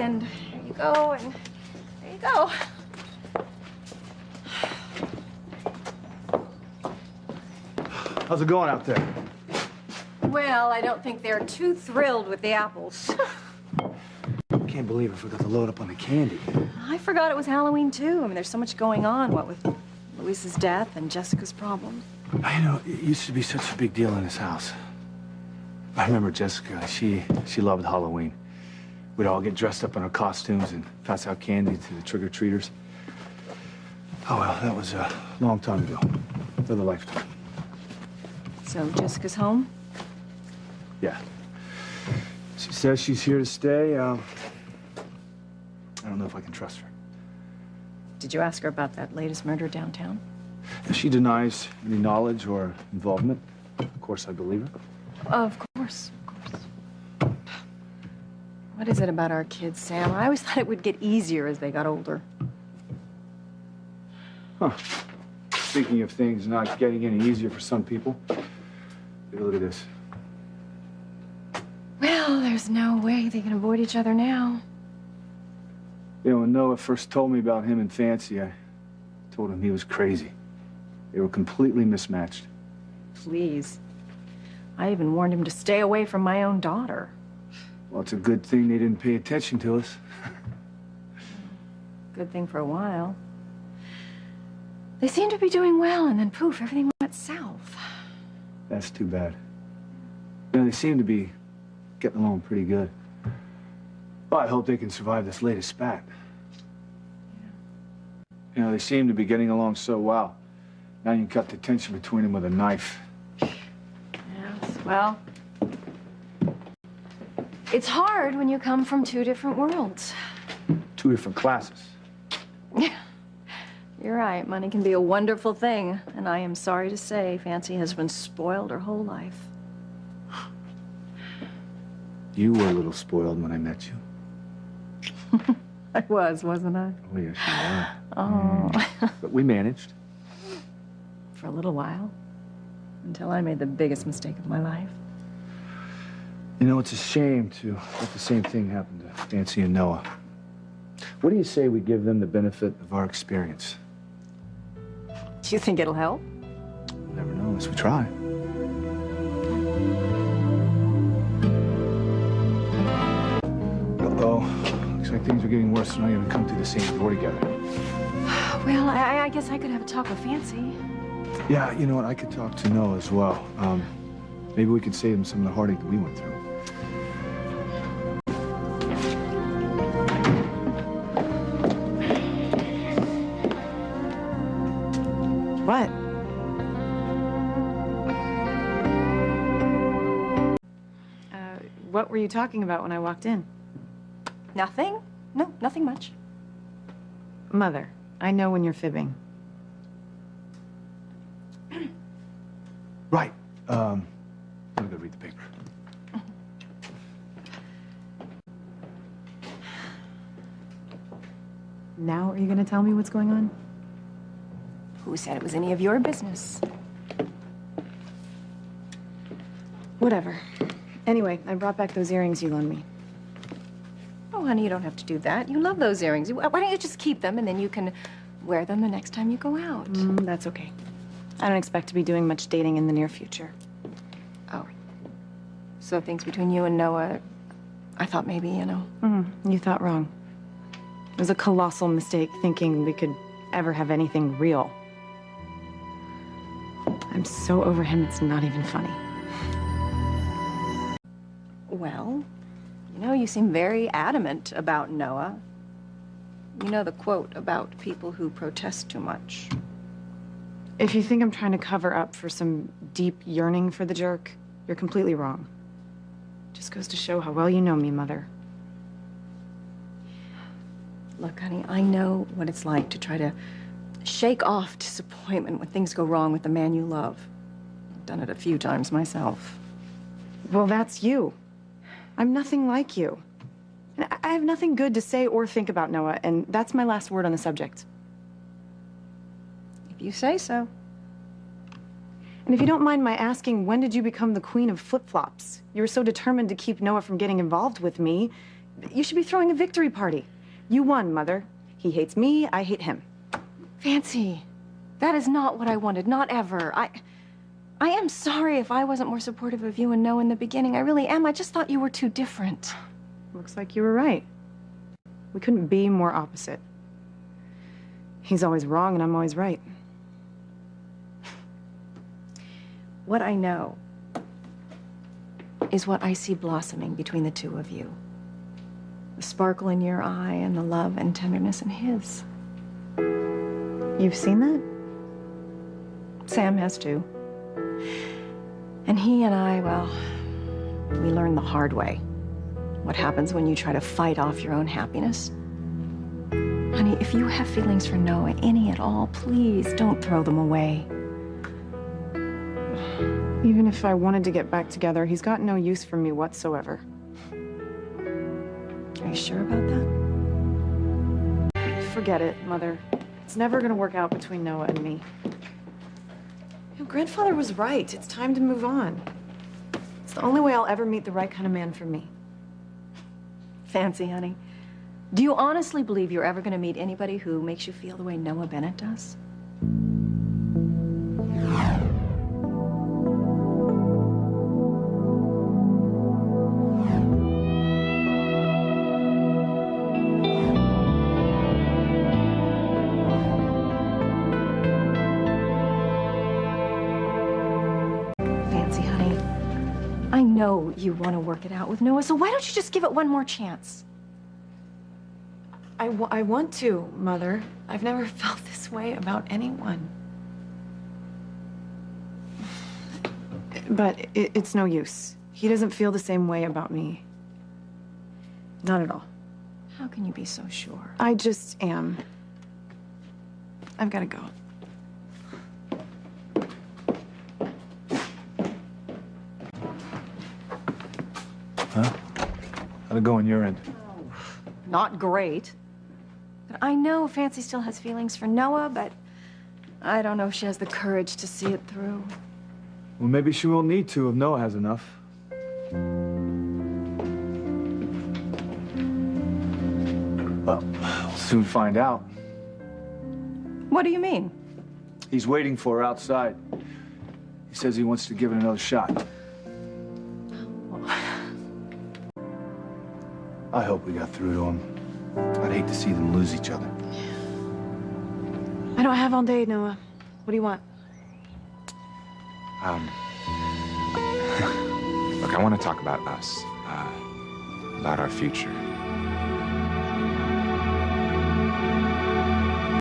and there you go, and there you go. How's it going out there? Well, I don't think they're too thrilled with the apples. I can't believe I forgot to load up on the candy. I forgot it was Halloween, too. I mean, there's so much going on, what with Luis's death and Jessica's problems. I know, it used to be such a big deal in this house. I remember Jessica, she loved Halloween. We'd all get dressed up in our costumes and pass out candy to the trick-or-treaters. Oh, well, that was a long time ago. Another lifetime. So Jessica's home? Yeah. She says she's here to stay. I don't know if I can trust her. Did you ask her about that latest murder downtown? She denies any knowledge or involvement. Of course, I believe her. Of course. What is it about our kids, Sam? I always thought it would get easier as they got older. Huh. Speaking of things not getting any easier for some people, take a look at this. Well, there's no way they can avoid each other now. You know, when Noah first told me about him and Fancy, I told him he was crazy. They were completely mismatched. Please. I even warned him to stay away from my own daughter. Well, it's a good thing they didn't pay attention to us. Good thing for a while. They seemed to be doing well, and then poof, everything went south. That's too bad. You know, they seem to be getting along pretty good. Well, I hope they can survive this latest spat. Yeah. You know, they seem to be getting along so well. Now you can cut the tension between them with a knife. Yes, well, it's hard when you come from two different worlds. Two different classes. Yeah, you're right. Money can be a wonderful thing, and I am sorry to say Fancy has been spoiled her whole life. You were a little spoiled when I met you. I was, wasn't I? Oh, yes, you were. Oh. But we managed. For a little while. Until I made the biggest mistake of my life. You know, it's a shame to let the same thing happen to Fancy and Noah. What do you say we give them the benefit of our experience? Do you think it'll help? Never know unless we try. Uh-oh. Looks like things are getting worse. They're not even come through the same door together. Well, I guess I could have a talk with Fancy. Yeah, you know what? I could talk to Noah as well. Maybe we could save him some of the heartache that we went through. What? What were you talking about when I walked in? Nothing? No, nothing much. Mother, I know when you're fibbing. Right. I'm gonna go read the paper. Now are you gonna tell me what's going on? Who said it was any of your business? Whatever. Anyway, I brought back those earrings you loaned me. Oh, honey, you don't have to do that. You love those earrings. Why don't you just keep them, and then you can wear them the next time you go out? That's okay. I don't expect to be doing much dating in the near future. Oh. So things between you and Noah, I thought maybe, you know. You thought wrong. It was a colossal mistake thinking we could ever have anything real. I'm so over him, it's not even funny. Well, you know, you seem very adamant about Noah. You know the quote about people who protest too much. If you think I'm trying to cover up for some deep yearning for the jerk, you're completely wrong. Just goes to show how well you know me, Mother. Look, honey, I know what it's like to try to shake off disappointment when things go wrong with the man you love. I've done it a few times myself. Well, that's you. I'm nothing like you. And I have nothing good to say or think about Noah, and that's my last word on the subject. If you say so. And if you don't mind my asking, when did you become the queen of flip-flops? You were so determined to keep Noah from getting involved with me, You should be throwing a victory party. You won, Mother. He hates me, I hate him. Fancy, that is not what I wanted, not ever. I am sorry if I wasn't more supportive of you and Noah in the beginning. I really am. I just thought you were too different. Looks like you were right. We couldn't be more opposite. He's always wrong and I'm always right. What I know is what I see blossoming between the two of you. The sparkle in your eye and the love and tenderness in his. You've seen that? Sam has too. And he and I, well, we learned the hard way. What happens when you try to fight off your own happiness. Honey, if you have feelings for Noah, any at all, please don't throw them away. Even if I wanted to get back together, he's got no use for me whatsoever. Are you sure about that? Forget it, Mother. It's never gonna work out between Noah and me. Grandfather was right. It's time to move on. It's the only way I'll ever meet the right kind of man for me. Fancy, honey. Do you honestly believe you're ever going to meet anybody who makes you feel the way Noah Bennett does? Fancy, honey. I know you want to work it out with Noah, so why don't you just give it one more chance? I want to, Mother. I've never felt this way about anyone. But it's no use. He doesn't feel the same way about me. Not at all. How can you be so sure? I just am. I've got to go. Huh? How'd it go on your end? Not great. But I know Fancy still has feelings for Noah, but I don't know if she has the courage to see it through. Well, maybe she won't need to if Noah has enough. Well, we'll soon find out. What do you mean? He's waiting for her outside. He says he wants to give it another shot. I hope we got through to him. I'd hate to see them lose each other. I don't have all day, Noah. What do you want? Look, I want to talk about us, about our future.